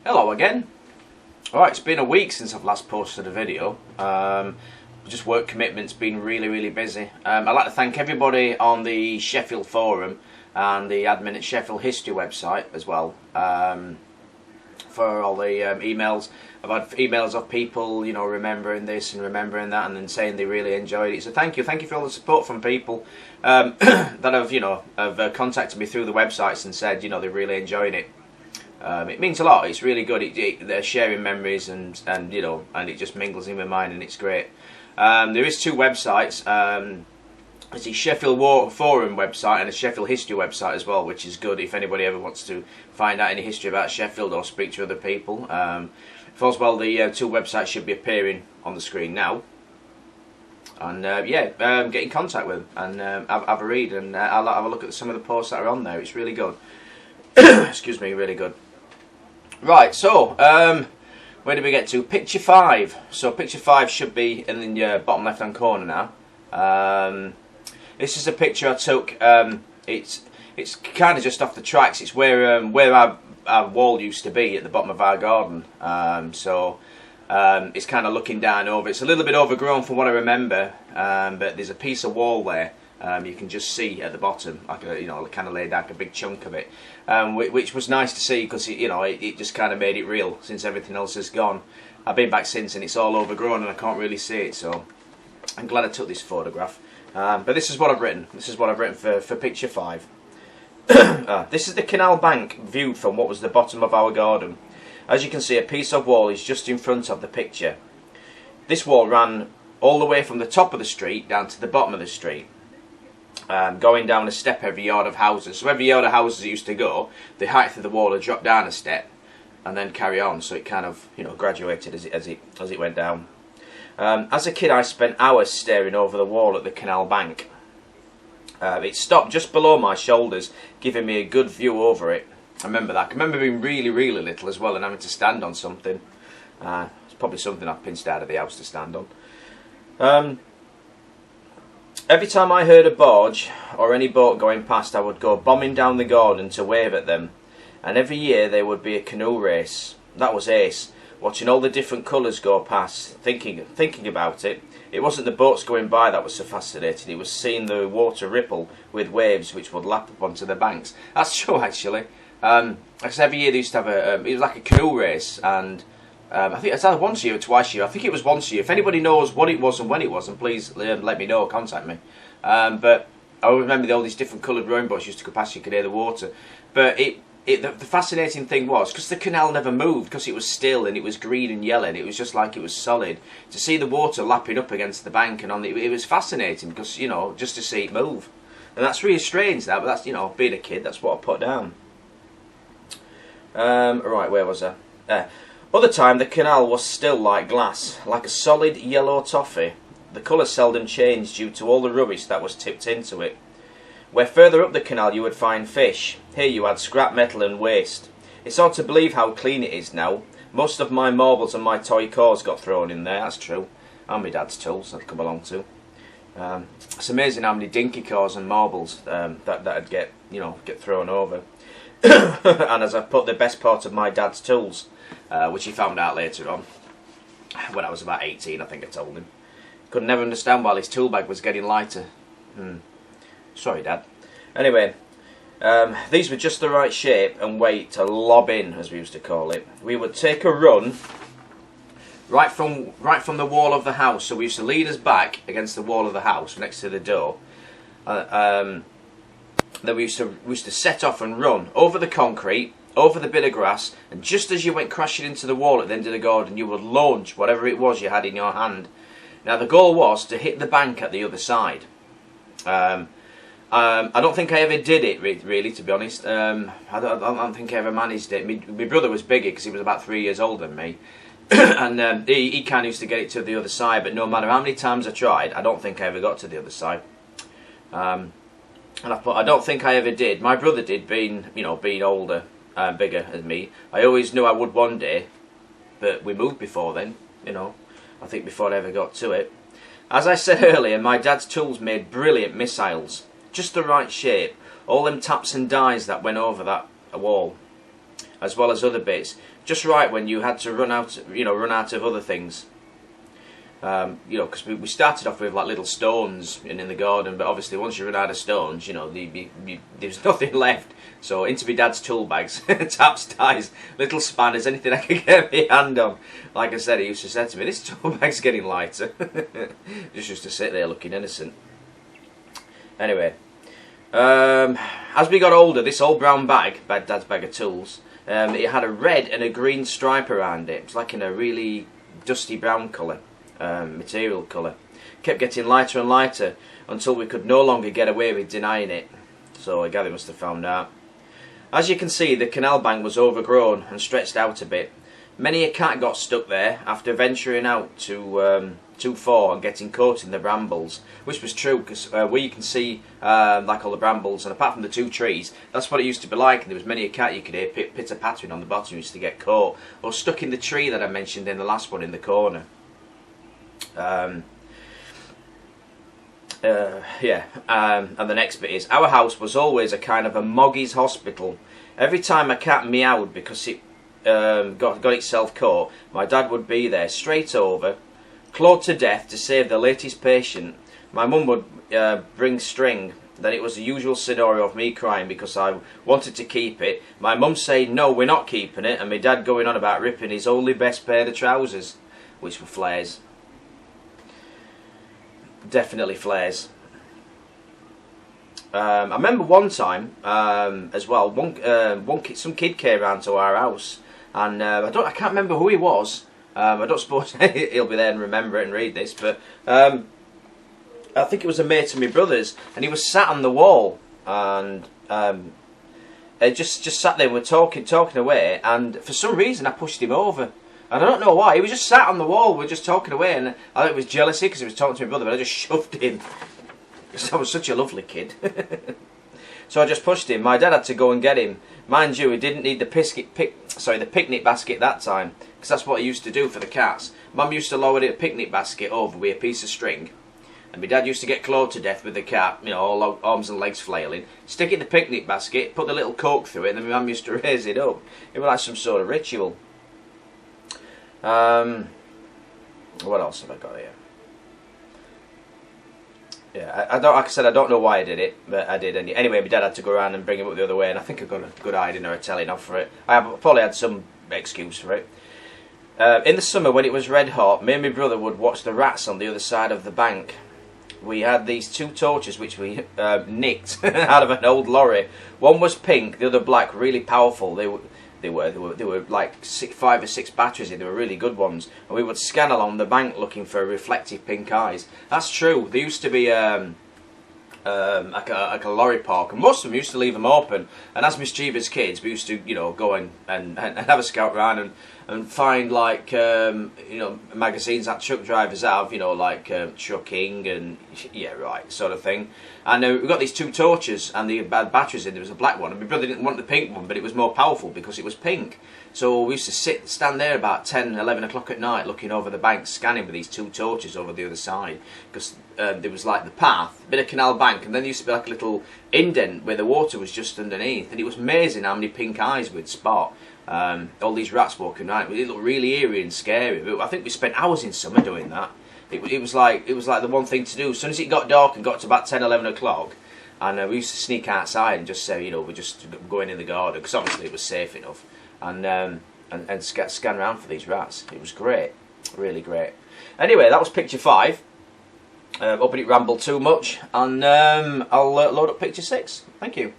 Hello again. Alright, it's been a week since I've last posted a video. Just work commitments, been really busy. I'd like to thank everybody on the Sheffield forum and the admin at Sheffield History website as well for all the emails. I've had emails of people, you know, remembering this and remembering that, and then saying they really enjoyed it. So thank you for all the support from people that have contacted me through the websites and said, you know, they're really enjoying it. It means a lot. It's really good. They're sharing memories and you know, and it just mingles in my mind, and it's great. There is two websites. It's the Sheffield Forum website and the Sheffield History website as well, which is good if anybody ever wants to find out any history about Sheffield or speak to other people. First of all, the two websites should be appearing on the screen now. And get in contact with them and have a read, and I'll have a look at some of the posts that are on there. It's really good. Excuse me, really good. Right, so where did we get to? Picture 5. So picture 5 should be in the bottom left hand corner now. This is a picture I took. It's kind of just off the tracks. It's where our wall used to be at the bottom of our garden. It's kind of looking down over. It's a little bit overgrown from what I remember, but there's a piece of wall there. You can just see at the bottom, like kind of laid out a big chunk of it, which was nice to see because it just kind of made it real since everything else is gone. I've been back since and it's all overgrown and I can't really see it, so I'm glad I took this photograph. But this is what I've written. This is what I've written for picture 5. This is the canal bank viewed from what was the bottom of our garden. As you can see, a piece of wall is just in front of the picture. This wall ran all the way from the top of the street down to the bottom of the street. Going down a step every yard of houses. So every yard of houses it used to go, the height of the wall would drop down a step and then carry on. So it kind of graduated as it went down. As a kid, I spent hours staring over the wall at the canal bank. It stopped just below my shoulders, giving me a good view over it. I remember that. I remember being really little as well and having to stand on something. It's probably something I've pinched out of the house to stand on. Every time I heard a barge or any boat going past, I would go bombing down the garden to wave at them. And every year there would be a canoe race. That was ace, watching all the different colours go past, thinking about it. It wasn't the boats going by that was so fascinating, it was seeing the water ripple with waves which would lap up onto the banks. That's true, actually. Because every year they used to have it was like a canoe race, and I think it's either once a year or twice a year. I think it was once a year. If anybody knows what it was and when it was, and please let me know, contact me. But I remember all these different coloured rowing boats used to go past, you could hear the water. But the fascinating thing was, because the canal never moved, because it was still and it was green and yellow, and it was just like it was solid, to see the water lapping up against the bank and it was fascinating because, just to see it move. And that's really strange, that, but that's, being a kid, that's what I put down. Right, where was I? Other time the canal was still like glass, like a solid yellow toffee. The colour seldom changed due to all the rubbish that was tipped into it. Where further up the canal you would find fish, here you had scrap metal and waste. It's hard to believe how clean it is now. Most of my marbles and my toy cars got thrown in there, that's true. And my dad's tools that come along too. It's amazing how many dinky cars and marbles that'd get thrown over. And as I put, the best part of my dad's tools, which he found out later on, when I was about 18, I think I told him. Could never understand why his tool bag was getting lighter. Sorry, Dad. Anyway, these were just the right shape and weight to lob in, as we used to call it. We would take a run right from the wall of the house. So we used to lean us back against the wall of the house next to the door. Then we used to set off and run over the concrete, over the bit of grass, and just as you went crashing into the wall at the end of the garden, you would launch whatever it was you had in your hand. Now the goal was to hit the bank at the other side. I don't think I ever did it, really, to be honest. I don't think I ever managed it. My brother was bigger because he was about 3 years older than me. And he kind of used to get it to the other side, but no matter how many times I tried, I don't think I ever got to the other side. And I don't think I ever did. My brother did, being older and bigger than me. I always knew I would one day, but we moved before then, I think before I ever got to it. As I said earlier, my dad's tools made brilliant missiles. Just the right shape. All them taps and dies that went over that wall. as well as other bits. Just right when you had to run out of other things. Because we started off with like little stones in the garden, but obviously once you run out of stones, there's nothing left. So into my dad's tool bags, taps, ties, little spanners, anything I could get my hand on. Like I said, he used to say to me, "This tool bag's getting lighter." Just used to sit there looking innocent. Anyway, as we got older, this old brown bag, Dad's bag of tools, it had a red and a green stripe around it. It was like in a really dusty brown colour. Material colour. Kept getting lighter and lighter until we could no longer get away with denying it. So I gather he must have found out. As you can see, the canal bank was overgrown and stretched out a bit. Many a cat got stuck there after venturing out too far and getting caught in the brambles, which was true, because where you can see like all the brambles, and apart from the 2 trees, that's what it used to be like. And there was many a cat you could hear pitter-pattering on the bottom, used to get caught, or stuck in the tree that I mentioned in the last one in the corner. And the next bit is, our house was always a kind of a Moggy's hospital. Every time a cat meowed because it got itself caught, my dad would be there, straight over, clawed to death to save the latest patient. My mum would bring string. Then it was the usual scenario of me crying because I wanted to keep it, my mum saying no, we're not keeping it, and my dad going on about ripping his only best pair of trousers, which were flares. Definitely flares. I remember one time as well. Some kid came round to our house, and I can't remember who he was. I don't suppose he'll be there and remember it and read this, but I think it was a mate of my brother's, and he was sat on the wall, and just sat there. We're talking away, and for some reason I pushed him over. I don't know why. He was just sat on the wall. We're just talking away, and I thought it was jealousy because he was talking to my brother, but I just shoved him. Because I was such a lovely kid. So I just pushed him. My dad had to go and get him. Mind you, he didn't need the picnic basket that time, because that's what he used to do for the cats. Mum used to lower the picnic basket over with a piece of string, and my dad used to get clawed to death with the cat, all arms and legs flailing, stick it in the picnic basket, put the little cork through it, and then my mum used to raise it up. It was like some sort of ritual. What else have I got here? Yeah, like I said, I don't know why I did it, but I did. Anyway, my dad had to go around and bring him up the other way, and I think I got a good hiding or a telling off for it. I probably had some excuse for it. In the summer, when it was red hot, me and my brother would watch the rats on the other side of the bank. We had these 2 torches which we nicked out of an old lorry. One was pink, the other black, really powerful. They were like 5 or 6 batteries in. They were really good ones, and we would scan along the bank looking for reflective pink eyes. That's true. There used to be like a lorry park, and most of them used to leave them open. And as mischievous kids, we used to go and have a scout round and find like magazines that truck drivers have, like trucking and sort of thing. And we got these 2 torches, and the batteries in. There was a black one, and my brother didn't want the pink one, but it was more powerful because it was pink. So we used to stand there about 10, 11 o'clock at night, looking over the bank, scanning with these 2 torches over the other side, because there was like the path, a bit of canal bank, and then there used to be like a little indent where the water was just underneath, and it was amazing how many pink eyes we'd spot. All these rats walking around. It looked really eerie and scary. But I think we spent hours in summer doing that. It was like the one thing to do. As soon as it got dark and got to about 10, 11 o'clock, and we used to sneak outside and just say, we're just going in the garden, because obviously it was safe enough, and scan around for these rats. It was great, really great. Anyway, that was picture 5. Hope I didn't ramble too much, and I'll load up picture 6. Thank you.